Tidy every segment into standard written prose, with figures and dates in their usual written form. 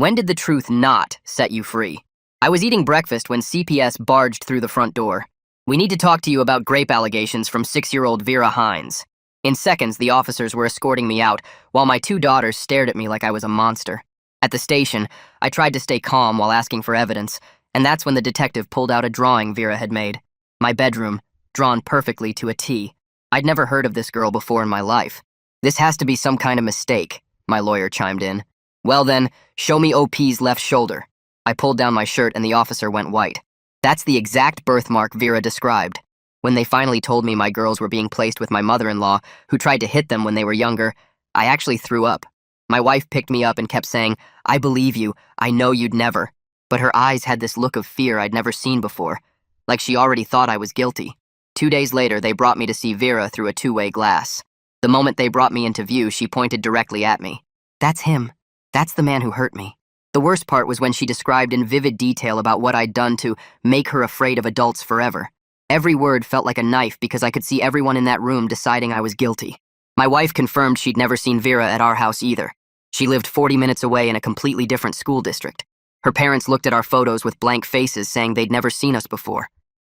When did the truth not set you free? I was eating breakfast when CPS barged through the front door. We need to talk to you about grape allegations from 6-year-old Vera Hines. In seconds, the officers were escorting me out, while my 2 daughters stared at me like I was a monster. At the station, I tried to stay calm while asking for evidence, and that's when the detective pulled out a drawing Vera had made. My bedroom, drawn perfectly to a T. I'd never heard of this girl before in my life. This has to be some kind of mistake, my lawyer chimed in. Well then, show me OP's left shoulder. I pulled down my shirt and the officer went white. That's the exact birthmark Vera described. When they finally told me my girls were being placed with my mother-in-law, who tried to hit them when they were younger, I actually threw up. My wife picked me up and kept saying, "I believe you, I know you'd never." But her eyes had this look of fear I'd never seen before, like she already thought I was guilty. 2 days later, they brought me to see Vera through a 2-way glass. The moment they brought me into view, she pointed directly at me. That's him. That's the man who hurt me. The worst part was when she described in vivid detail about what I'd done to make her afraid of adults forever. Every word felt like a knife because I could see everyone in that room deciding I was guilty. My wife confirmed she'd never seen Vera at our house either. She lived 40 minutes away in a completely different school district. Her parents looked at our photos with blank faces, saying they'd never seen us before.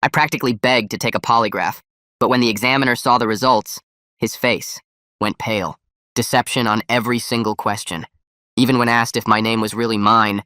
I practically begged to take a polygraph, but when the examiner saw the results, his face went pale. Deception on every single question. Even when asked if my name was really mine,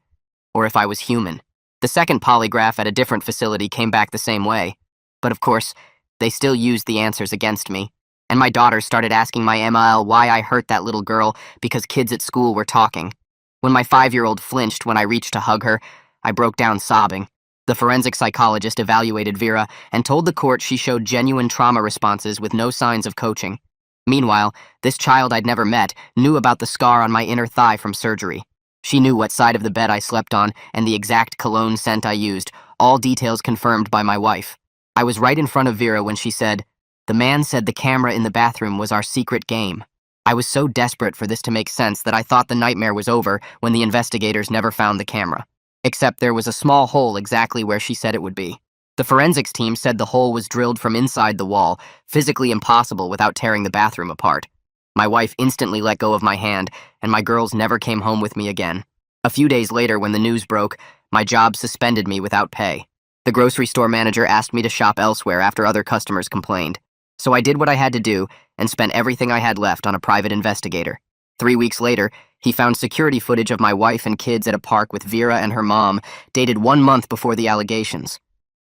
or if I was human. The second polygraph at a different facility came back the same way. But of course, they still used the answers against me. And my daughter started asking my ML why I hurt that little girl because kids at school were talking. When my 5-year-old flinched when I reached to hug her, I broke down sobbing. The forensic psychologist evaluated Vera and told the court she showed genuine trauma responses with no signs of coaching. Meanwhile, this child I'd never met knew about the scar on my inner thigh from surgery. She knew what side of the bed I slept on and the exact cologne scent I used, all details confirmed by my wife. I was right in front of Vera when she said, "The man said the camera in the bathroom was our secret game." I was so desperate for this to make sense that I thought the nightmare was over when the investigators never found the camera. Except there was a small hole exactly where she said it would be. The forensics team said the hole was drilled from inside the wall, physically impossible without tearing the bathroom apart. My wife instantly let go of my hand, and my girls never came home with me again. A few days later, when the news broke, my job suspended me without pay. The grocery store manager asked me to shop elsewhere after other customers complained. So I did what I had to do and spent everything I had left on a private investigator. 3 weeks later, he found security footage of my wife and kids at a park with Vera and her mom, dated 1 month before the allegations.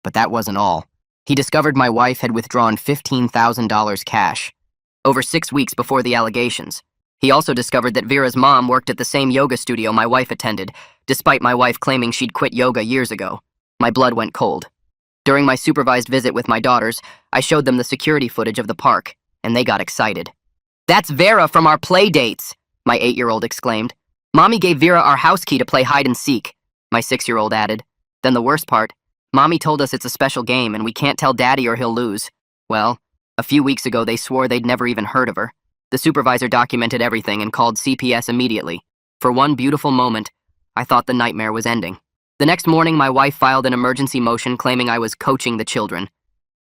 But that wasn't all. He discovered my wife had withdrawn $15,000 cash, over 6 weeks before the allegations. He also discovered that Vera's mom worked at the same yoga studio my wife attended, despite my wife claiming she'd quit yoga years ago. My blood went cold. During my supervised visit with my daughters, I showed them the security footage of the park, and they got excited. "That's Vera from our play dates," my 8-year-old exclaimed. "Mommy gave Vera our house key to play hide and seek," my 6-year-old added. Then the worst part, Mommy told us it's a special game and we can't tell Daddy or he'll lose. Well, a few weeks ago they swore they'd never even heard of her. The supervisor documented everything and called CPS immediately. For one beautiful moment, I thought the nightmare was ending. The next morning, my wife filed an emergency motion claiming I was coaching the children.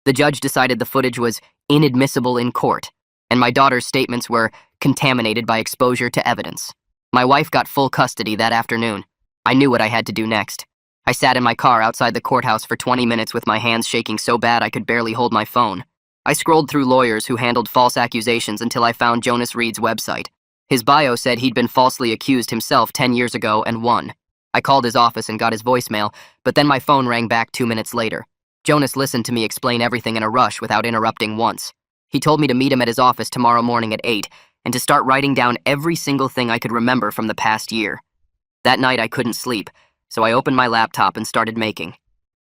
The judge decided the footage was inadmissible in court, and my daughter's statements were contaminated by exposure to evidence. My wife got full custody that afternoon. I knew what I had to do next. I sat in my car outside the courthouse for 20 minutes with my hands shaking so bad I could barely hold my phone. I scrolled through lawyers who handled false accusations until I found Jonas Reed's website. His bio said he'd been falsely accused himself 10 years ago and won. I called his office and got his voicemail, but then my phone rang back 2 minutes later. Jonas listened to me explain everything in a rush without interrupting once. He told me to meet him at his office tomorrow morning at 8 and to start writing down every single thing I could remember from the past year. That night I couldn't sleep, so I opened my laptop and started making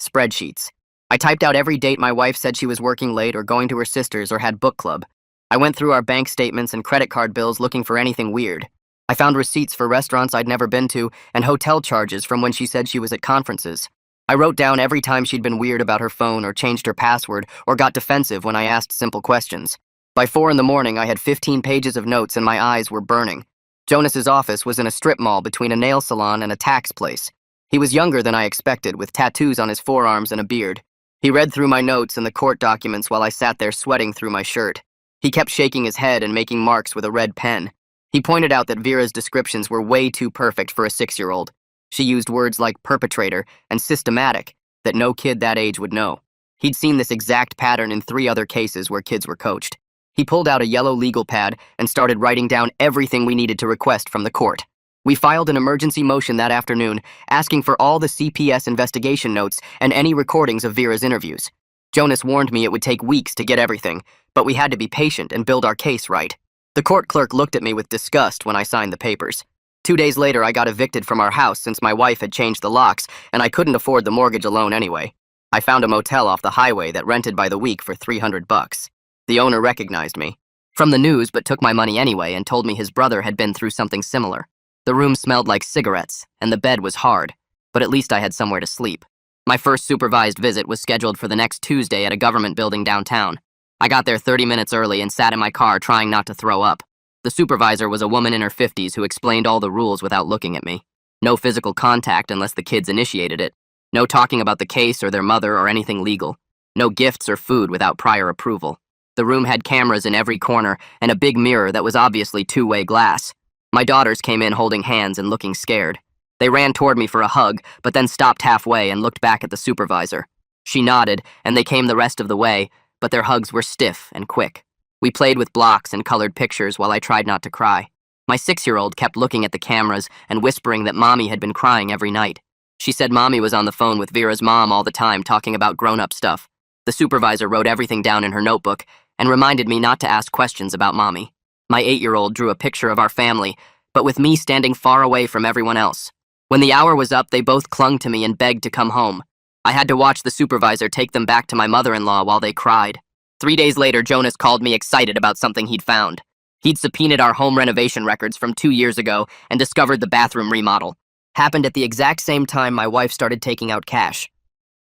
spreadsheets. I typed out every date my wife said she was working late or going to her sister's or had book club. I went through our bank statements and credit card bills looking for anything weird. I found receipts for restaurants I'd never been to and hotel charges from when she said she was at conferences. I wrote down every time she'd been weird about her phone or changed her password or got defensive when I asked simple questions. By 4 in the morning, I had 15 pages of notes and my eyes were burning. Jonas's office was in a strip mall between a nail salon and a tax place. He was younger than I expected, with tattoos on his forearms and a beard. He read through my notes and the court documents while I sat there sweating through my shirt. He kept shaking his head and making marks with a red pen. He pointed out that Vera's descriptions were way too perfect for a 6-year-old. She used words like perpetrator and systematic that no kid that age would know. He'd seen this exact pattern in 3 other cases where kids were coached. He pulled out a yellow legal pad and started writing down everything we needed to request from the court. We filed an emergency motion that afternoon, asking for all the CPS investigation notes and any recordings of Vera's interviews. Jonas warned me it would take weeks to get everything, but we had to be patient and build our case right. The court clerk looked at me with disgust when I signed the papers. 2 days later, I got evicted from our house since my wife had changed the locks, and I couldn't afford the mortgage alone anyway. I found a motel off the highway that rented by the week for $300. The owner recognized me from the news but took my money anyway and told me his brother had been through something similar. The room smelled like cigarettes, and the bed was hard, but at least I had somewhere to sleep. My first supervised visit was scheduled for the next Tuesday at a government building downtown. I got there 30 minutes early and sat in my car trying not to throw up. The supervisor was a woman in her 50s who explained all the rules without looking at me. No physical contact unless the kids initiated it. No talking about the case or their mother or anything legal. No gifts or food without prior approval. The room had cameras in every corner and a big mirror that was obviously two-way glass. My daughters came in holding hands and looking scared. They ran toward me for a hug, but then stopped halfway and looked back at the supervisor. She nodded, and they came the rest of the way, but their hugs were stiff and quick. We played with blocks and colored pictures while I tried not to cry. My 6-year-old kept looking at the cameras and whispering that Mommy had been crying every night. She said Mommy was on the phone with Vera's mom all the time talking about grown-up stuff. The supervisor wrote everything down in her notebook and reminded me not to ask questions about Mommy. My 8-year-old drew a picture of our family, but with me standing far away from everyone else. When the hour was up, they both clung to me and begged to come home. I had to watch the supervisor take them back to my mother-in-law while they cried. 3 days later, Jonas called me excited about something he'd found. He'd subpoenaed our home renovation records from 2 years ago and discovered the bathroom remodel. Happened at the exact same time my wife started taking out cash.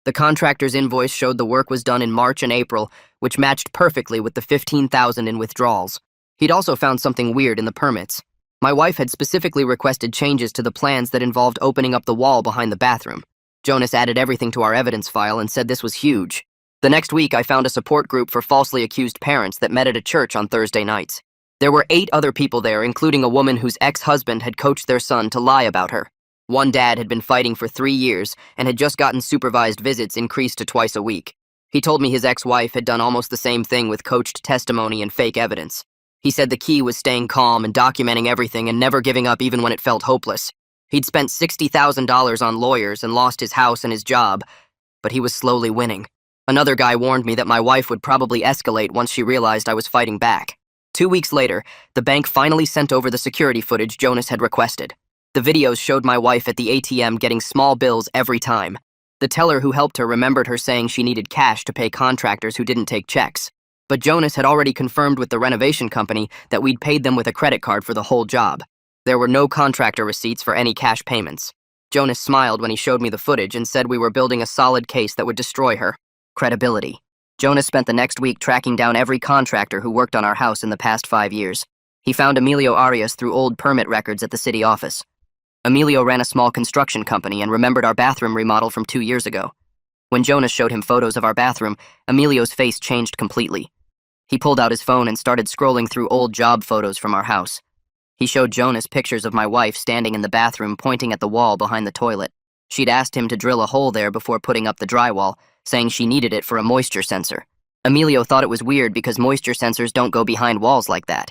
The contractor's invoice showed the work was done in March and April, which matched perfectly with the $15,000 in withdrawals. He'd also found something weird in the permits. My wife had specifically requested changes to the plans that involved opening up the wall behind the bathroom. Jonas added everything to our evidence file and said this was huge. The next week, I found a support group for falsely accused parents that met at a church on Thursday nights. There were 8 other people there, including a woman whose ex-husband had coached their son to lie about her. One dad had been fighting for 3 years and had just gotten supervised visits increased to twice a week. He told me his ex-wife had done almost the same thing with coached testimony and fake evidence. He said the key was staying calm and documenting everything and never giving up even when it felt hopeless. He'd spent $60,000 on lawyers and lost his house and his job, but he was slowly winning. Another guy warned me that my wife would probably escalate once she realized I was fighting back. 2 weeks later, the bank finally sent over the security footage Jonas had requested. The videos showed my wife at the ATM getting small bills every time. The teller who helped her remembered her saying she needed cash to pay contractors who didn't take checks. But Jonas had already confirmed with the renovation company that we'd paid them with a credit card for the whole job. There were no contractor receipts for any cash payments. Jonas smiled when he showed me the footage and said we were building a solid case that would destroy her. Credibility. Jonas spent the next week tracking down every contractor who worked on our house in the past 5 years. He found Emilio Arias through old permit records at the city office. Emilio ran a small construction company and remembered our bathroom remodel from 2 years ago. When Jonas showed him photos of our bathroom, Emilio's face changed completely. He pulled out his phone and started scrolling through old job photos from our house. He showed Jonas pictures of my wife standing in the bathroom pointing at the wall behind the toilet. She'd asked him to drill a hole there before putting up the drywall, saying she needed it for a moisture sensor. Emilio thought it was weird because moisture sensors don't go behind walls like that.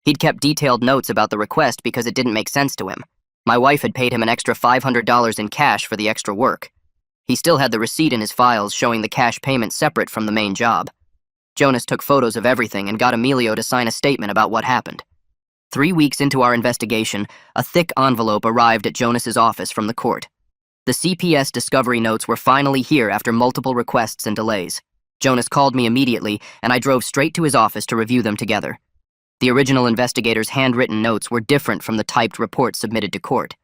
He'd kept detailed notes about the request because it didn't make sense to him. My wife had paid him an extra $500 in cash for the extra work. He still had the receipt in his files showing the cash payment separate from the main job. Jonas took photos of everything and got Emilio to sign a statement about what happened. 3 weeks into our investigation, a thick envelope arrived at Jonas's office from the court. The CPS discovery notes were finally here after multiple requests and delays. Jonas called me immediately, and I drove straight to his office to review them together. The original investigator's handwritten notes were different from the typed report submitted to court.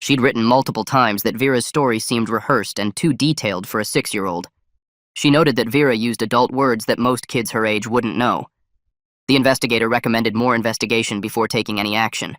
She'd written multiple times that Vera's story seemed rehearsed and too detailed for a 6-year-old. She noted that Vera used adult words that most kids her age wouldn't know. The investigator recommended more investigation before taking any action.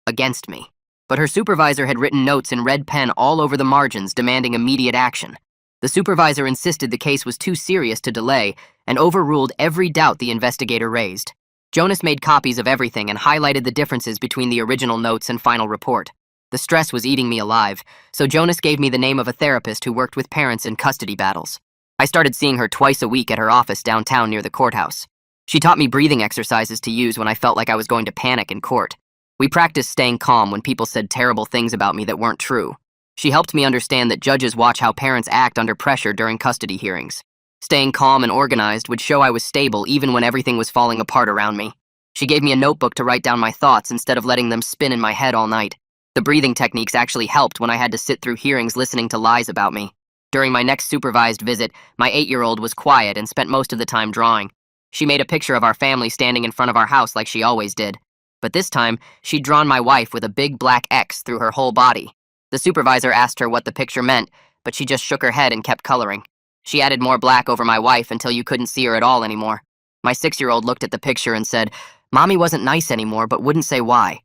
Against me. But her supervisor had written notes in red pen all over the margins demanding immediate action. The supervisor insisted the case was too serious to delay and overruled every doubt the investigator raised. Jonas made copies of everything and highlighted the differences between the original notes and final report. The stress was eating me alive, so Jonas gave me the name of a therapist who worked with parents in custody battles. I started seeing her twice a week at her office downtown near the courthouse. She taught me breathing exercises to use when I felt like I was going to panic in court. We practiced staying calm when people said terrible things about me that weren't true. She helped me understand that judges watch how parents act under pressure during custody hearings. Staying calm and organized would show I was stable even when everything was falling apart around me. She gave me a notebook to write down my thoughts instead of letting them spin in my head all night. The breathing techniques actually helped when I had to sit through hearings listening to lies about me. During my next supervised visit, my 8-year-old was quiet and spent most of the time drawing. She made a picture of our family standing in front of our house like she always did. But this time, she'd drawn my wife with a big black X through her whole body. The supervisor asked her what the picture meant, but she just shook her head and kept coloring. She added more black over my wife until you couldn't see her at all anymore. My 6-year-old looked at the picture and said, "Mommy wasn't nice anymore, but wouldn't say why."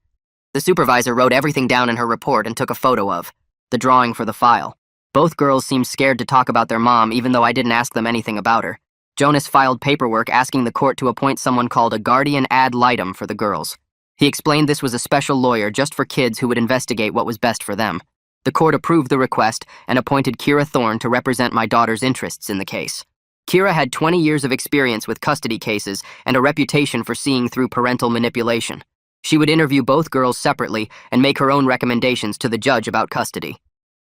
The supervisor wrote everything down in her report and took a photo of the drawing for the file. Both girls seemed scared to talk about their mom, even though I didn't ask them anything about her. Jonas filed paperwork asking the court to appoint someone called a guardian ad litem for the girls. He explained this was a special lawyer just for kids who would investigate what was best for them. The court approved the request and appointed Kira Thorne to represent my daughter's interests in the case. Kira had 20 years of experience with custody cases and a reputation for seeing through parental manipulation. She would interview both girls separately and make her own recommendations to the judge about custody.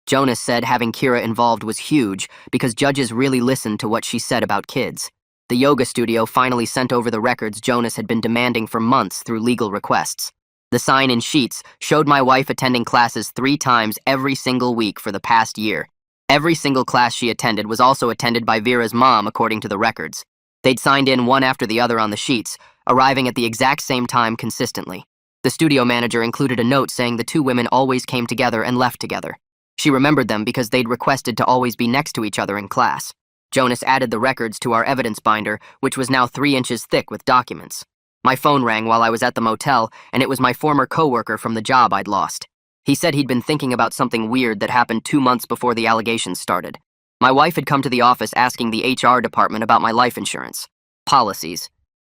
Jonas said having Kira involved was huge because judges really listened to what she said about kids. The yoga studio finally sent over the records Jonas had been demanding for months through legal requests. The sign-in sheets showed my wife attending classes 3 times every single week for the past year. Every single class she attended was also attended by Vera's mom, according to the records. They'd signed in one after the other on the sheets, arriving at the exact same time consistently. The studio manager included a note saying the 2 women always came together and left together. She remembered them because they'd requested to always be next to each other in class. Jonas added the records to our evidence binder, which was now 3 inches thick with documents. My phone rang while I was at the motel, and it was my former coworker from the job I'd lost. He said he'd been thinking about something weird that happened 2 months before the allegations started. My wife had come to the office asking the HR department about my life insurance policies.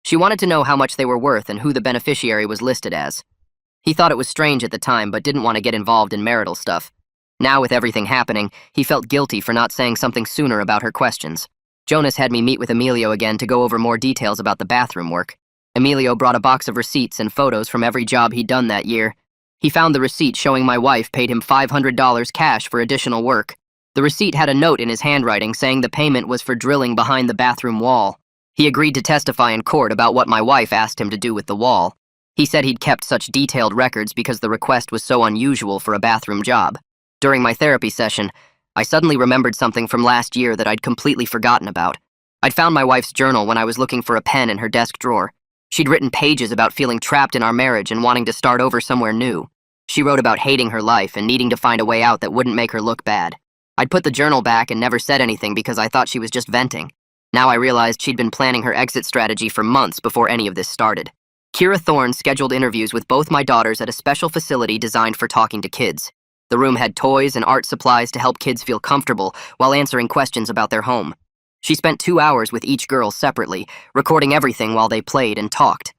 She wanted to know how much they were worth and who the beneficiary was listed as. He thought it was strange at the time, but didn't want to get involved in marital stuff. Now, with everything happening, he felt guilty for not saying something sooner about her questions. Jonas had me meet with Emilio again to go over more details about the bathroom work. Emilio brought a box of receipts and photos from every job he'd done that year. He found the receipt showing my wife paid him $500 cash for additional work. The receipt had a note in his handwriting saying the payment was for drilling behind the bathroom wall. He agreed to testify in court about what my wife asked him to do with the wall. He said he'd kept such detailed records because the request was so unusual for a bathroom job. During my therapy session, I suddenly remembered something from last year that I'd completely forgotten about. I'd found my wife's journal when I was looking for a pen in her desk drawer. She'd written pages about feeling trapped in our marriage and wanting to start over somewhere new. She wrote about hating her life and needing to find a way out that wouldn't make her look bad. I'd put the journal back and never said anything because I thought she was just venting. Now I realized she'd been planning her exit strategy for months before any of this started. Kira Thorne scheduled interviews with both my daughters at a special facility designed for talking to kids. The room had toys and art supplies to help kids feel comfortable while answering questions about their home. She spent 2 hours with each girl separately, recording everything while they played and talked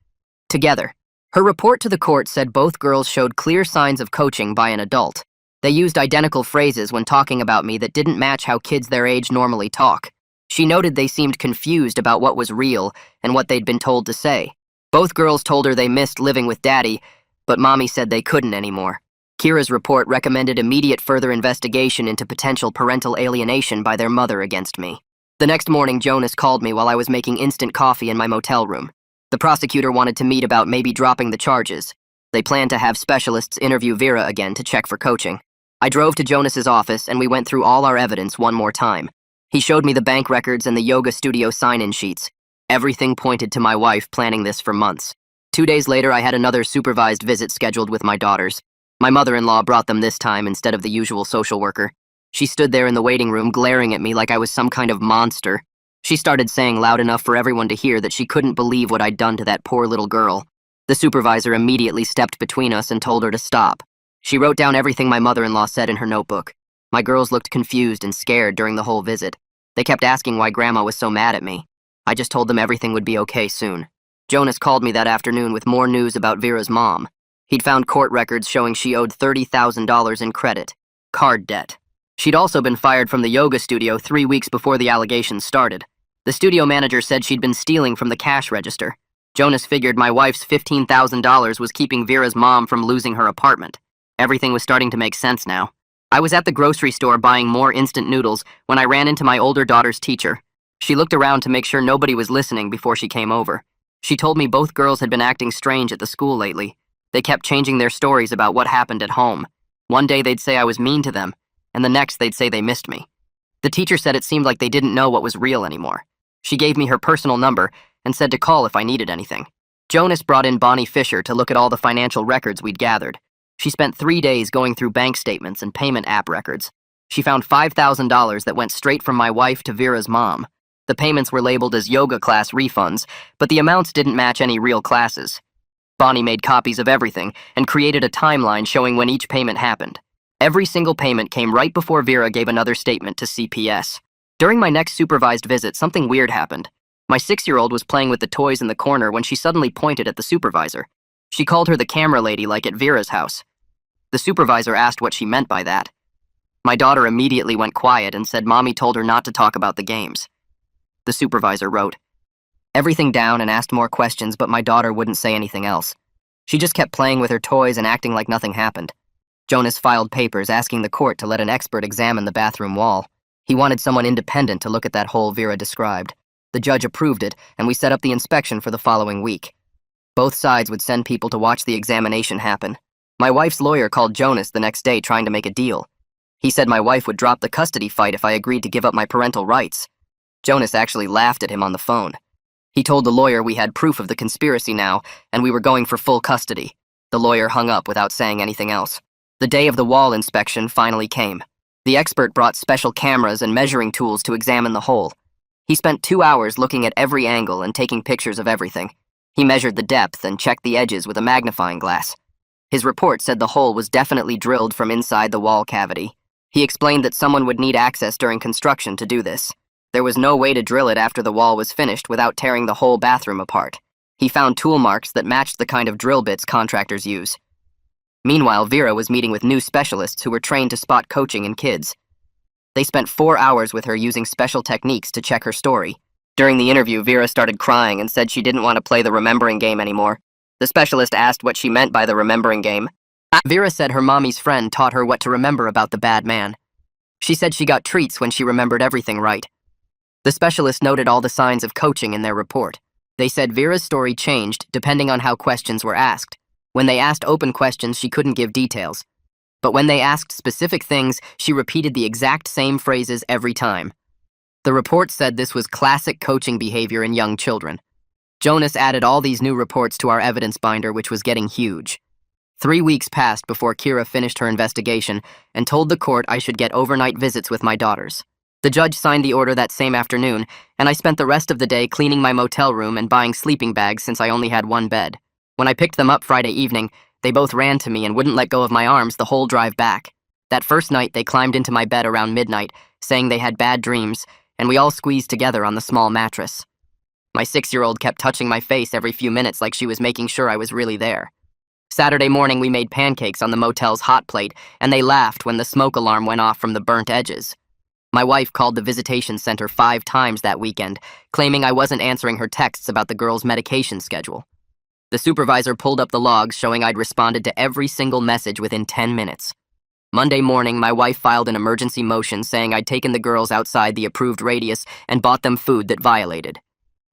together. Her report to the court said both girls showed clear signs of coaching by an adult. They used identical phrases when talking about me that didn't match how kids their age normally talk. She noted they seemed confused about what was real and what they'd been told to say. Both girls told her they missed living with Daddy, but Mommy said they couldn't anymore. Kira's report recommended immediate further investigation into potential parental alienation by their mother against me. The next morning, Jonas called me while I was making instant coffee in my motel room. The prosecutor wanted to meet about maybe dropping the charges. They planned to have specialists interview Vera again to check for coaching. I drove to Jonas's office and we went through all our evidence one more time. He showed me the bank records and the yoga studio sign-in sheets. Everything pointed to my wife planning this for months. 2 days later, I had another supervised visit scheduled with my daughters. My mother-in-law brought them this time instead of the usual social worker. She stood there in the waiting room glaring at me like I was some kind of monster. She started saying loud enough for everyone to hear that she couldn't believe what I'd done to that poor little girl. The supervisor immediately stepped between us and told her to stop. She wrote down everything my mother-in-law said in her notebook. My girls looked confused and scared during the whole visit. They kept asking why Grandma was so mad at me. I just told them everything would be okay soon. Jonas called me that afternoon with more news about Vera's mom. He'd found court records showing she owed $30,000 in credit, card debt. She'd also been fired from the yoga studio 3 weeks before the allegations started. The studio manager said she'd been stealing from the cash register. Jonas figured my wife's $15,000 was keeping Vera's mom from losing her apartment. Everything was starting to make sense now. I was at the grocery store buying more instant noodles when I ran into my older daughter's teacher. She looked around to make sure nobody was listening before she came over. She told me both girls had been acting strange at the school lately. They kept changing their stories about what happened at home. One day they'd say I was mean to them, and the next they'd say they missed me. The teacher said it seemed like they didn't know what was real anymore. She gave me her personal number and said to call if I needed anything. Jonas brought in Bonnie Fisher to look at all the financial records we'd gathered. She spent 3 days going through bank statements and payment app records. She found $5,000 that went straight from my wife to Vera's mom. The payments were labeled as yoga class refunds, but the amounts didn't match any real classes. Bonnie made copies of everything and created a timeline showing when each payment happened. Every single payment came right before Vera gave another statement to CPS. During my next supervised visit, something weird happened. My 6-year-old was playing with the toys in the corner when she suddenly pointed at the supervisor. She called her the camera lady like at Vera's house. The supervisor asked what she meant by that. My daughter immediately went quiet and said Mommy told her not to talk about the games. The supervisor wrote everything down and asked more questions, but my daughter wouldn't say anything else. She just kept playing with her toys and acting like nothing happened. Jonas filed papers asking the court to let an expert examine the bathroom wall. He wanted someone independent to look at that hole Vera described. The judge approved it, and we set up the inspection for the following week. Both sides would send people to watch the examination happen. My wife's lawyer called Jonas the next day trying to make a deal. He said my wife would drop the custody fight if I agreed to give up my parental rights. Jonas actually laughed at him on the phone. He told the lawyer we had proof of the conspiracy now, and we were going for full custody. The lawyer hung up without saying anything else. The day of the wall inspection finally came. The expert brought special cameras and measuring tools to examine the hole. He spent 2 hours looking at every angle and taking pictures of everything. He measured the depth and checked the edges with a magnifying glass. His report said the hole was definitely drilled from inside the wall cavity. He explained that someone would need access during construction to do this. There was no way to drill it after the wall was finished without tearing the whole bathroom apart. He found tool marks that matched the kind of drill bits contractors use. Meanwhile, Vera was meeting with new specialists who were trained to spot coaching in kids. They spent 4 hours with her using special techniques to check her story. During the interview, Vera started crying and said she didn't want to play the remembering game anymore. The specialist asked what she meant by the remembering game. Vera said her mommy's friend taught her what to remember about the bad man. She said she got treats when she remembered everything right. The specialist noted all the signs of coaching in their report. They said Vera's story changed depending on how questions were asked. When they asked open questions, she couldn't give details. But when they asked specific things, she repeated the exact same phrases every time. The report said this was classic coaching behavior in young children. Jonas added all these new reports to our evidence binder, which was getting huge. 3 weeks passed before Kira finished her investigation and told the court I should get overnight visits with my daughters. The judge signed the order that same afternoon, and I spent the rest of the day cleaning my motel room and buying sleeping bags since I only had one bed. When I picked them up Friday evening, they both ran to me and wouldn't let go of my arms the whole drive back. That first night, they climbed into my bed around midnight, saying they had bad dreams, and we all squeezed together on the small mattress. My 6-year-old kept touching my face every few minutes like she was making sure I was really there. Saturday morning, we made pancakes on the motel's hot plate, and they laughed when the smoke alarm went off from the burnt edges. My wife called the visitation center 5 times that weekend, claiming I wasn't answering her texts about the girls' medication schedule. The supervisor pulled up the logs showing I'd responded to every single message within 10 minutes. Monday morning, my wife filed an emergency motion saying I'd taken the girls outside the approved radius and bought them food that violated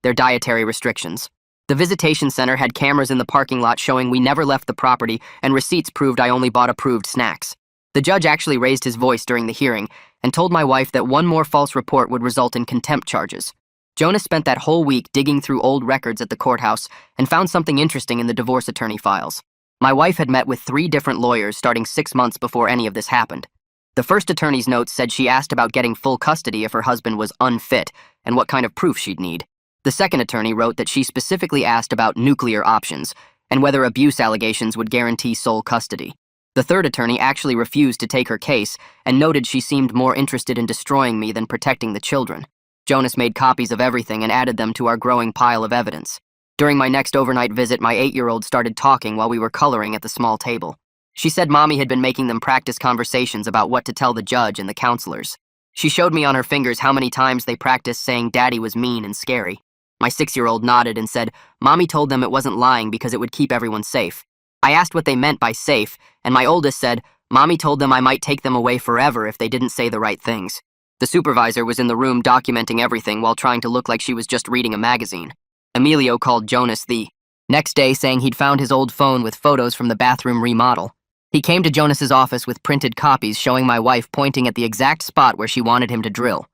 their dietary restrictions. The visitation center had cameras in the parking lot showing we never left the property, and receipts proved I only bought approved snacks. The judge actually raised his voice during the hearing and told my wife that one more false report would result in contempt charges. Jonas spent that whole week digging through old records at the courthouse and found something interesting in the divorce attorney files. My wife had met with 3 different lawyers starting 6 months before any of this happened. The first attorney's notes said she asked about getting full custody if her husband was unfit and what kind of proof she'd need. The second attorney wrote that she specifically asked about nuclear options and whether abuse allegations would guarantee sole custody. The third attorney actually refused to take her case and noted she seemed more interested in destroying me than protecting the children. Jonas made copies of everything and added them to our growing pile of evidence. During my next overnight visit, my 8-year-old started talking while we were coloring at the small table. She said Mommy had been making them practice conversations about what to tell the judge and the counselors. She showed me on her fingers how many times they practiced saying Daddy was mean and scary. My 6-year-old nodded and said Mommy told them it wasn't lying because it would keep everyone safe. I asked what they meant by safe, and my oldest said Mommy told them I might take them away forever if they didn't say the right things. The supervisor was in the room documenting everything while trying to look like she was just reading a magazine. Emilio called Jonas the next day saying he'd found his old phone with photos from the bathroom remodel. He came to Jonas's office with printed copies showing my wife pointing at the exact spot where she wanted him to drill.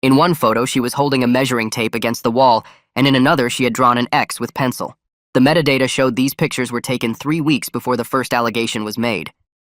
In one photo, she was holding a measuring tape against the wall, and in another, she had drawn an X with pencil. The metadata showed these pictures were taken 3 weeks before the first allegation was made.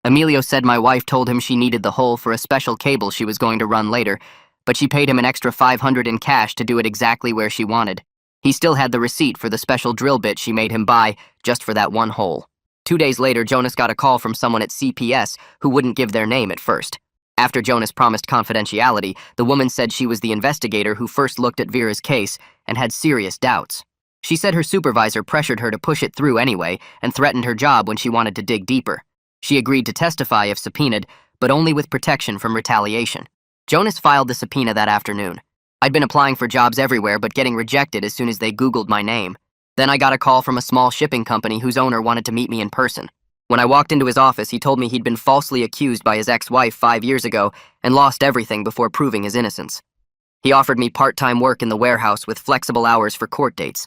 Emilio said my wife told him she needed the hole for a special cable she was going to run later, but she paid him an extra $500 in cash to do it exactly where she wanted. He still had the receipt for the special drill bit she made him buy just for that one hole. 2 days later, Jonas got a call from someone at CPS who wouldn't give their name at first. After Jonas promised confidentiality, the woman said she was the investigator who first looked at Vera's case and had serious doubts. She said her supervisor pressured her to push it through anyway and threatened her job when she wanted to dig deeper. She agreed to testify if subpoenaed, but only with protection from retaliation. Jonas filed the subpoena that afternoon. I'd been applying for jobs everywhere but getting rejected as soon as they Googled my name. Then I got a call from a small shipping company whose owner wanted to meet me in person. When I walked into his office, he told me he'd been falsely accused by his ex-wife 5 years ago and lost everything before proving his innocence. He offered me part-time work in the warehouse with flexible hours for court dates.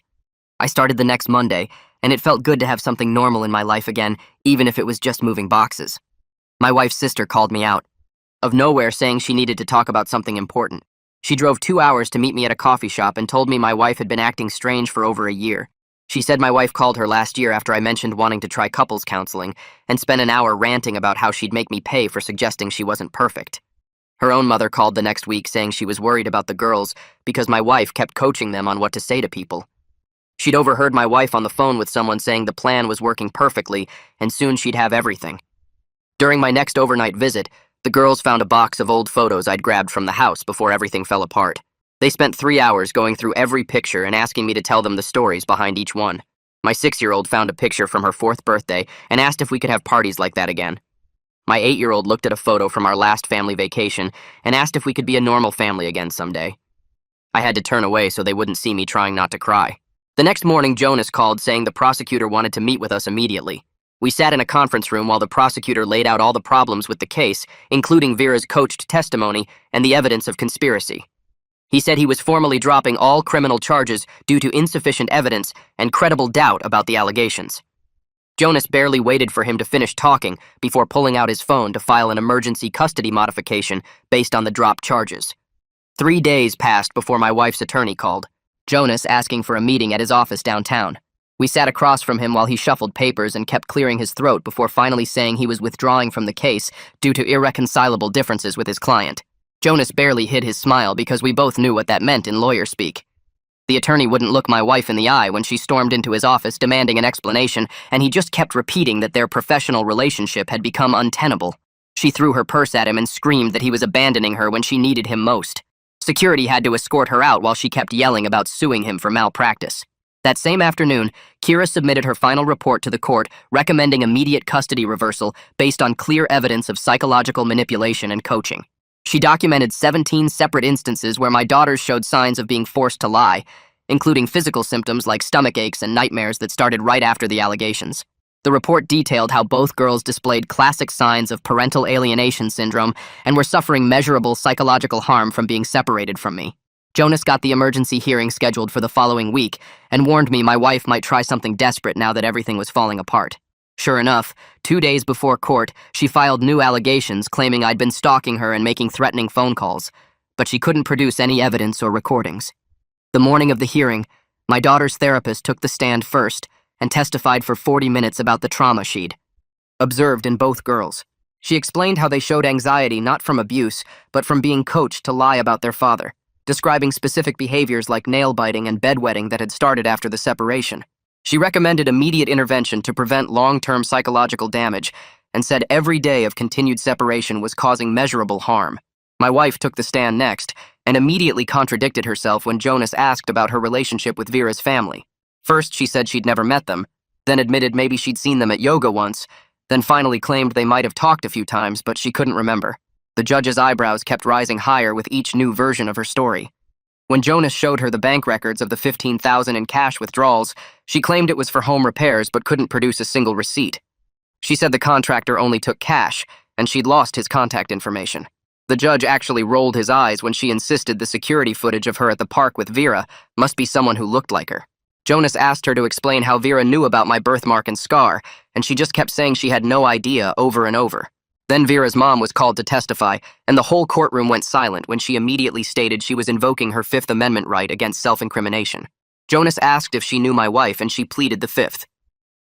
I started the next Monday, and it felt good to have something normal in my life again, even if it was just moving boxes. My wife's sister called me out of nowhere saying she needed to talk about something important. She drove 2 hours to meet me at a coffee shop and told me my wife had been acting strange for over a year. She said my wife called her last year after I mentioned wanting to try couples counseling and spent an hour ranting about how she'd make me pay for suggesting she wasn't perfect. Her own mother called the next week saying she was worried about the girls because my wife kept coaching them on what to say to people. She'd overheard my wife on the phone with someone saying the plan was working perfectly and soon she'd have everything. During my next overnight visit, the girls found a box of old photos I'd grabbed from the house before everything fell apart. They spent 3 hours going through every picture and asking me to tell them the stories behind each one. My 6-year-old found a picture from her 4th birthday and asked if we could have parties like that again. My 8-year-old looked at a photo from our last family vacation and asked if we could be a normal family again someday. I had to turn away so they wouldn't see me trying not to cry. The next morning, Jonas called saying the prosecutor wanted to meet with us immediately. We sat in a conference room while the prosecutor laid out all the problems with the case, including Vera's coached testimony and the evidence of conspiracy. He said he was formally dropping all criminal charges due to insufficient evidence and credible doubt about the allegations. Jonas barely waited for him to finish talking before pulling out his phone to file an emergency custody modification based on the dropped charges. 3 days passed before my wife's attorney called, Jonas asking for a meeting at his office downtown. We sat across from him while he shuffled papers and kept clearing his throat before finally saying he was withdrawing from the case due to irreconcilable differences with his client. Jonas barely hid his smile because we both knew what that meant in lawyer speak. The attorney wouldn't look my wife in the eye when she stormed into his office demanding an explanation, and he just kept repeating that their professional relationship had become untenable. She threw her purse at him and screamed that he was abandoning her when she needed him most. Security had to escort her out while she kept yelling about suing him for malpractice. That same afternoon, Kira submitted her final report to the court recommending immediate custody reversal based on clear evidence of psychological manipulation and coaching. She documented 17 separate instances where my daughters showed signs of being forced to lie, including physical symptoms like stomach aches and nightmares that started right after the allegations. The report detailed how both girls displayed classic signs of parental alienation syndrome and were suffering measurable psychological harm from being separated from me. Jonas got the emergency hearing scheduled for the following week and warned me my wife might try something desperate now that everything was falling apart. Sure enough, 2 days before court, she filed new allegations claiming I'd been stalking her and making threatening phone calls, but she couldn't produce any evidence or recordings. The morning of the hearing, my daughter's therapist took the stand first and testified for 40 minutes about the trauma she'd observed in both girls. She explained how they showed anxiety not from abuse, but from being coached to lie about their father, describing specific behaviors like nail-biting and bedwetting that had started after the separation. She recommended immediate intervention to prevent long-term psychological damage and said every day of continued separation was causing measurable harm. My wife took the stand next and immediately contradicted herself when Jonas asked about her relationship with Vera's family. First, she said she'd never met them, then admitted maybe she'd seen them at yoga once, then finally claimed they might have talked a few times, but she couldn't remember. The judge's eyebrows kept rising higher with each new version of her story. When Jonas showed her the bank records of the $15,000 in cash withdrawals, she claimed it was for home repairs but couldn't produce a single receipt. She said the contractor only took cash, and she'd lost his contact information. The judge actually rolled his eyes when she insisted the security footage of her at the park with Vera must be someone who looked like her. Jonas asked her to explain how Vera knew about my birthmark and scar, and she just kept saying she had no idea over and over. Then Vera's mom was called to testify, and the whole courtroom went silent when she immediately stated she was invoking her Fifth Amendment right against self-incrimination. Jonas asked if she knew my wife, and she pleaded the Fifth.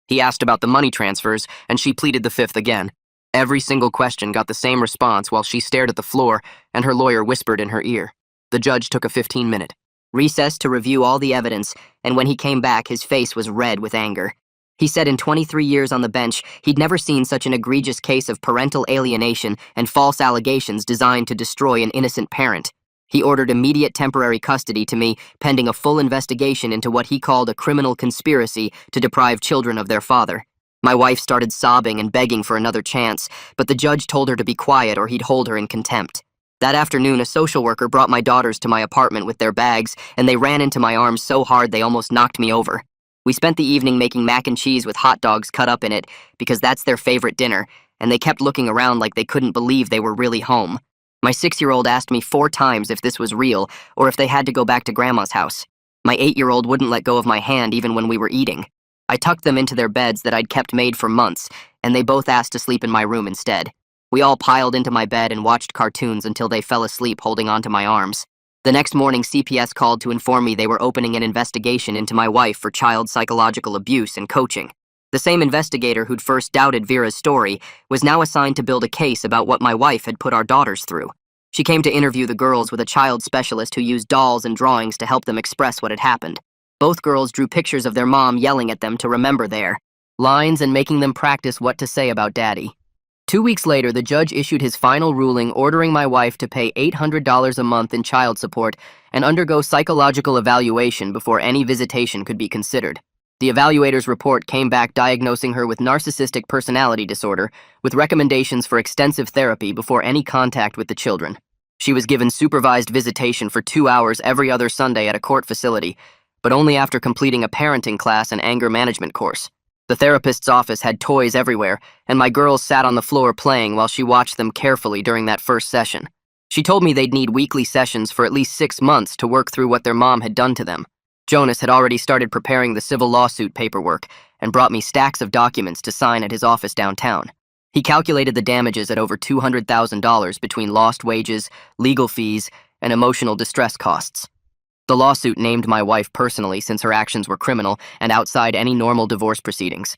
He asked about the money transfers, and she pleaded the Fifth again. Every single question got the same response while she stared at the floor, and her lawyer whispered in her ear. The judge took a 15-minute recess to review all the evidence, and when he came back, his face was red with anger. He said in 23 years on the bench, he'd never seen such an egregious case of parental alienation and false allegations designed to destroy an innocent parent. He ordered immediate temporary custody to me, pending a full investigation into what he called a criminal conspiracy to deprive children of their father. My wife started sobbing and begging for another chance, but the judge told her to be quiet or he'd hold her in contempt. That afternoon, a social worker brought my daughters to my apartment with their bags, and they ran into my arms so hard they almost knocked me over. We spent the evening making mac and cheese with hot dogs cut up in it, because that's their favorite dinner, and they kept looking around like they couldn't believe they were really home. My 6-year-old asked me 4 times if this was real, or if they had to go back to Grandma's house. My 8-year-old wouldn't let go of my hand even when we were eating. I tucked them into their beds that I'd kept made for months, and they both asked to sleep in my room instead. We all piled into my bed and watched cartoons until they fell asleep holding onto my arms. The next morning, CPS called to inform me they were opening an investigation into my wife for child psychological abuse and coaching. The same investigator who'd first doubted Vera's story was now assigned to build a case about what my wife had put our daughters through. She came to interview the girls with a child specialist who used dolls and drawings to help them express what had happened. Both girls drew pictures of their mom yelling at them to remember their lines and making them practice what to say about daddy. 2 weeks later, the judge issued his final ruling ordering my wife to pay $800 a month in child support and undergo psychological evaluation before any visitation could be considered. The evaluator's report came back diagnosing her with narcissistic personality disorder, with recommendations for extensive therapy before any contact with the children. She was given supervised visitation for 2 hours every other Sunday at a court facility, but only after completing a parenting class and anger management course. The therapist's office had toys everywhere, and my girls sat on the floor playing while she watched them carefully during that first session. She told me they'd need weekly sessions for at least 6 months to work through what their mom had done to them. Jonas had already started preparing the civil lawsuit paperwork and brought me stacks of documents to sign at his office downtown. He calculated the damages at over $200,000 between lost wages, legal fees, and emotional distress costs. The lawsuit named my wife personally since her actions were criminal and outside any normal divorce proceedings.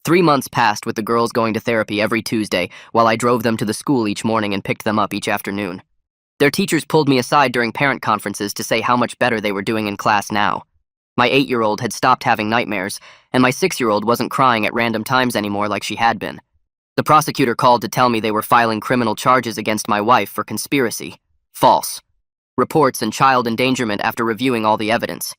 3 months passed with the girls going to therapy every Tuesday while I drove them to the school each morning and picked them up each afternoon. Their teachers pulled me aside during parent conferences to say how much better they were doing in class now. My 8-year-old had stopped having nightmares, and my 6-year-old wasn't crying at random times anymore like she had been. The prosecutor called to tell me they were filing criminal charges against my wife for conspiracy. False. Reports and child endangerment after reviewing all the evidence.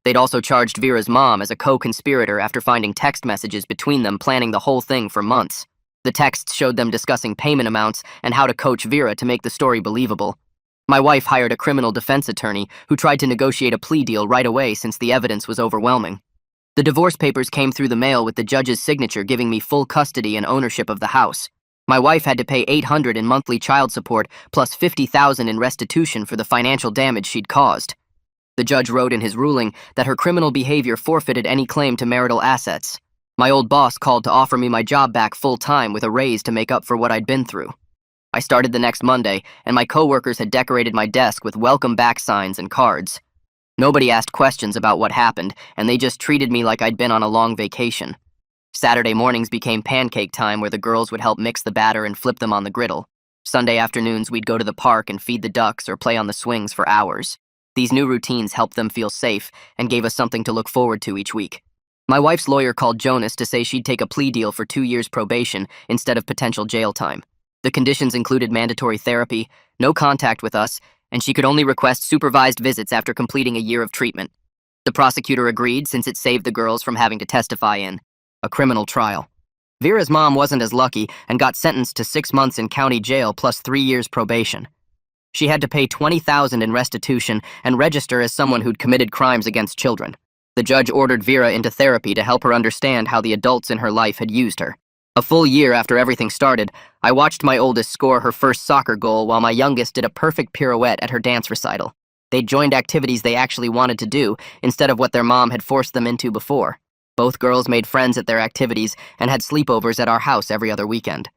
They'd also charged Vera's mom as a co-conspirator after finding text messages between them planning the whole thing for months. The texts showed them discussing payment amounts and how to coach Vera to make the story believable. My wife hired a criminal defense attorney who tried to negotiate a plea deal right away since the evidence was overwhelming. The divorce papers came through the mail with the judge's signature giving me full custody and ownership of the house. My wife had to pay $800 in monthly child support plus $50,000 in restitution for the financial damage she'd caused. The judge wrote in his ruling that her criminal behavior forfeited any claim to marital assets. My old boss called to offer me my job back full-time with a raise to make up for what I'd been through. I started the next Monday, and my coworkers had decorated my desk with welcome back signs and cards. Nobody asked questions about what happened, and they just treated me like I'd been on a long vacation. Saturday mornings became pancake time where the girls would help mix the batter and flip them on the griddle. Sunday afternoons we'd go to the park and feed the ducks or play on the swings for hours. These new routines helped them feel safe and gave us something to look forward to each week. My wife's lawyer called Jonas to say she'd take a plea deal for 2 years probation instead of potential jail time. The conditions included mandatory therapy, no contact with us, and she could only request supervised visits after completing a year of treatment. The prosecutor agreed since it saved the girls from having to testify in a criminal trial. Vera's mom wasn't as lucky and got sentenced to 6 months in county jail plus 3 years probation. She had to pay $20,000 in restitution and register as someone who'd committed crimes against children. The judge ordered Vera into therapy to help her understand how the adults in her life had used her. A full year after everything started, I watched my oldest score her first soccer goal while my youngest did a perfect pirouette at her dance recital. They'd joined activities they actually wanted to do instead of what their mom had forced them into before. Both girls made friends at their activities and had sleepovers at our house every other weekend.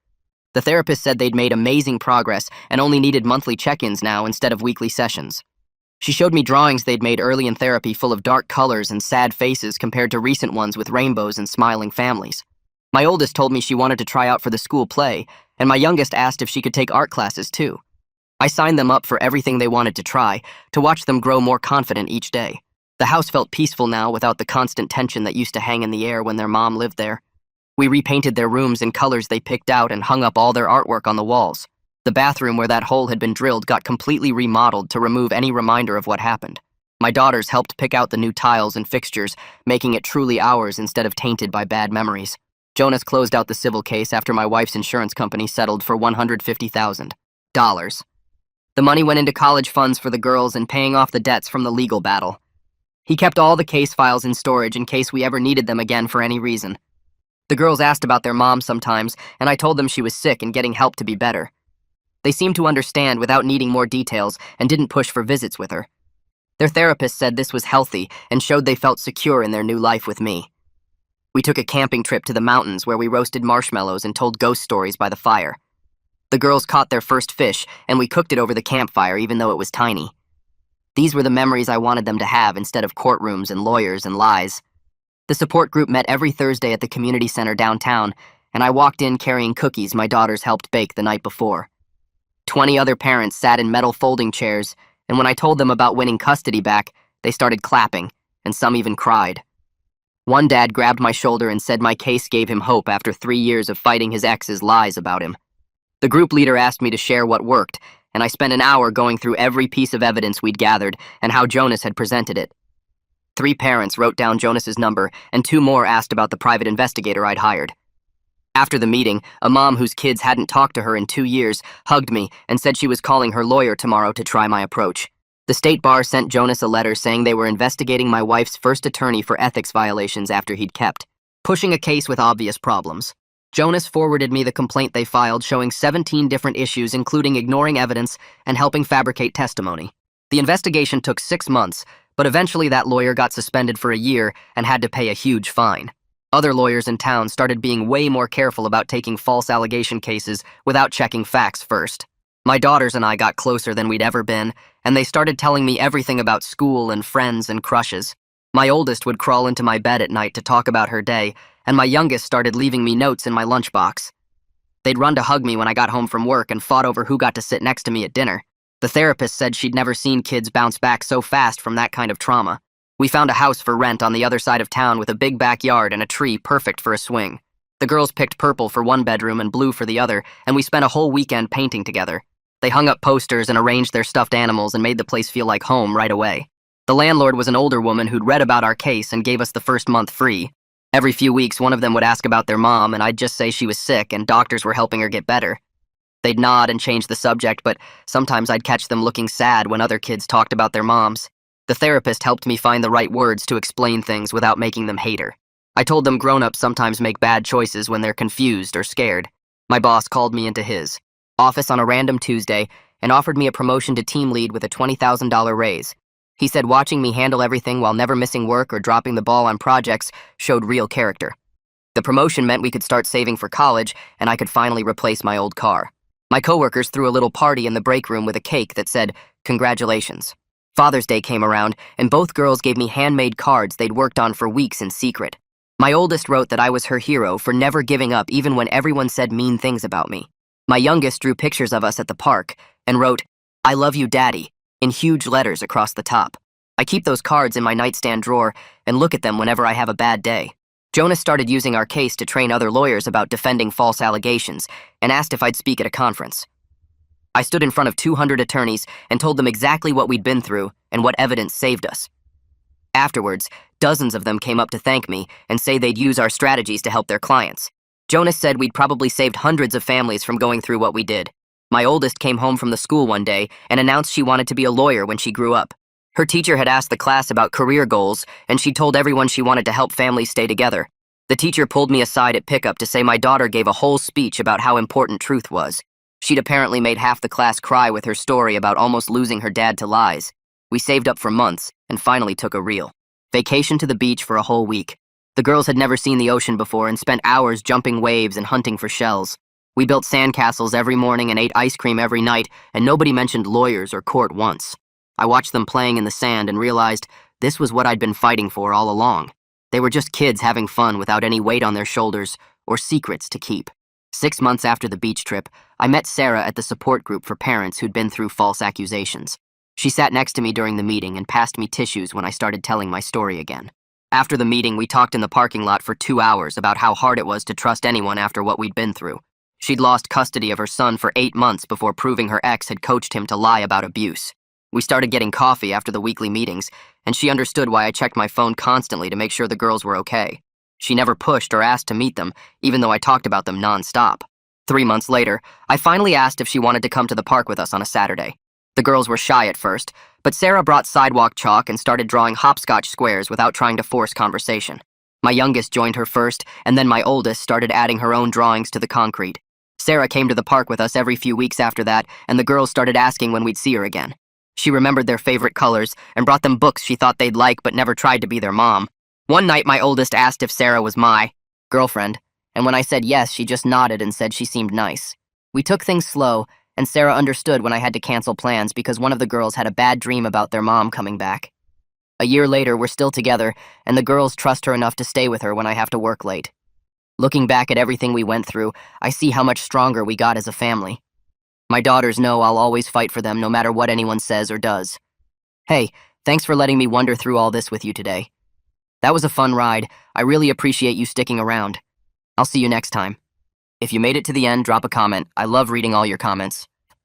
The therapist said they'd made amazing progress and only needed monthly check-ins now instead of weekly sessions. She showed me drawings they'd made early in therapy full of dark colors and sad faces compared to recent ones with rainbows and smiling families. My oldest told me she wanted to try out for the school play, and my youngest asked if she could take art classes too. I signed them up for everything they wanted to try, to watch them grow more confident each day. The house felt peaceful now without the constant tension that used to hang in the air when their mom lived there. We repainted their rooms in colors they picked out and hung up all their artwork on the walls. The bathroom where that hole had been drilled got completely remodeled to remove any reminder of what happened. My daughters helped pick out the new tiles and fixtures, making it truly ours instead of tainted by bad memories. Jonas closed out the civil case after my wife's insurance company settled for $150,000. The money went into college funds for the girls and paying off the debts from the legal battle. He kept all the case files in storage in case we ever needed them again for any reason. The girls asked about their mom sometimes, and I told them she was sick and getting help to be better. They seemed to understand without needing more details and didn't push for visits with her. Their therapist said this was healthy and showed they felt secure in their new life with me. We took a camping trip to the mountains where we roasted marshmallows and told ghost stories by the fire. The girls caught their first fish, and we cooked it over the campfire even though it was tiny. These were the memories I wanted them to have instead of courtrooms and lawyers and lies. The support group met every Thursday at the community center downtown, and I walked in carrying cookies my daughters helped bake the night before. 20 other parents sat in metal folding chairs, and when I told them about winning custody back, they started clapping, and some even cried. One dad grabbed my shoulder and said my case gave him hope after 3 years of fighting his ex's lies about him. The group leader asked me to share what worked, and I spent an hour going through every piece of evidence we'd gathered and how Jonas had presented it. 3 parents wrote down Jonas's number, and 2 more asked about the private investigator I'd hired. After the meeting, a mom whose kids hadn't talked to her in 2 years hugged me and said she was calling her lawyer tomorrow to try my approach. The state bar sent Jonas a letter saying they were investigating my wife's first attorney for ethics violations after he'd kept pushing a case with obvious problems. Jonas forwarded me the complaint they filed showing 17 different issues including ignoring evidence and helping fabricate testimony. The investigation took 6 months, but eventually that lawyer got suspended for a year and had to pay a huge fine. Other lawyers in town started being way more careful about taking false allegation cases without checking facts first. My daughters and I got closer than we'd ever been, and they started telling me everything about school and friends and crushes. My oldest would crawl into my bed at night to talk about her day, and my youngest started leaving me notes in my lunchbox. They'd run to hug me when I got home from work and fought over who got to sit next to me at dinner. The therapist said she'd never seen kids bounce back so fast from that kind of trauma. We found a house for rent on the other side of town with a big backyard and a tree perfect for a swing. The girls picked purple for one bedroom and blue for the other, and we spent a whole weekend painting together. They hung up posters and arranged their stuffed animals and made the place feel like home right away. The landlord was an older woman who'd read about our case and gave us the first month free. Every few weeks, one of them would ask about their mom, and I'd just say she was sick and doctors were helping her get better. They'd nod and change the subject, but sometimes I'd catch them looking sad when other kids talked about their moms. The therapist helped me find the right words to explain things without making them hate her. I told them grown-ups sometimes make bad choices when they're confused or scared. My boss called me into his office on a random Tuesday and offered me a promotion to team lead with a $20,000 raise. He said watching me handle everything while never missing work or dropping the ball on projects showed real character. The promotion meant we could start saving for college and I could finally replace my old car. My coworkers threw a little party in the break room with a cake that said, "Congratulations." Father's Day came around, and both girls gave me handmade cards they'd worked on for weeks in secret. My oldest wrote that I was her hero for never giving up even when everyone said mean things about me. My youngest drew pictures of us at the park and wrote, "I love you, Daddy," in huge letters across the top. I keep those cards in my nightstand drawer and look at them whenever I have a bad day. Jonas started using our case to train other lawyers about defending false allegations and asked if I'd speak at a conference. I stood in front of 200 attorneys and told them exactly what we'd been through and what evidence saved us. Afterwards, dozens of them came up to thank me and say they'd use our strategies to help their clients. Jonas said we'd probably saved hundreds of families from going through what we did. My oldest came home from the school one day and announced she wanted to be a lawyer when she grew up. Her teacher had asked the class about career goals, and she told everyone she wanted to help families stay together. The teacher pulled me aside at pickup to say my daughter gave a whole speech about how important truth was. She'd apparently made half the class cry with her story about almost losing her dad to lies. We saved up for months and finally took a real vacation to the beach for a whole week. The girls had never seen the ocean before and spent hours jumping waves and hunting for shells. We built sandcastles every morning and ate ice cream every night, and nobody mentioned lawyers or court once. I watched them playing in the sand and realized this was what I'd been fighting for all along. They were just kids having fun without any weight on their shoulders or secrets to keep. 6 months after the beach trip, I met Sarah at the support group for parents who'd been through false accusations. She sat next to me during the meeting and passed me tissues when I started telling my story again. After the meeting, we talked in the parking lot for 2 hours about how hard it was to trust anyone after what we'd been through. She'd lost custody of her son for 8 months before proving her ex had coached him to lie about abuse. We started getting coffee after the weekly meetings, and she understood why I checked my phone constantly to make sure the girls were okay. She never pushed or asked to meet them, even though I talked about them nonstop. 3 months later, I finally asked if she wanted to come to the park with us on a Saturday. The girls were shy at first, but Sarah brought sidewalk chalk and started drawing hopscotch squares without trying to force conversation. My youngest joined her first, and then my oldest started adding her own drawings to the concrete. Sarah came to the park with us every few weeks after that, and the girls started asking when we'd see her again. She remembered their favorite colors and brought them books she thought they'd like but never tried to be their mom. One night, my oldest asked if Sarah was my girlfriend, and when I said yes, she just nodded and said she seemed nice. We took things slow, and Sarah understood when I had to cancel plans because one of the girls had a bad dream about their mom coming back. A year later, we're still together, and the girls trust her enough to stay with her when I have to work late. Looking back at everything we went through, I see how much stronger we got as a family. My daughters know I'll always fight for them no matter what anyone says or does. Hey, thanks for letting me wander through all this with you today. That was a fun ride. I really appreciate you sticking around. I'll see you next time. If you made it to the end, drop a comment. I love reading all your comments.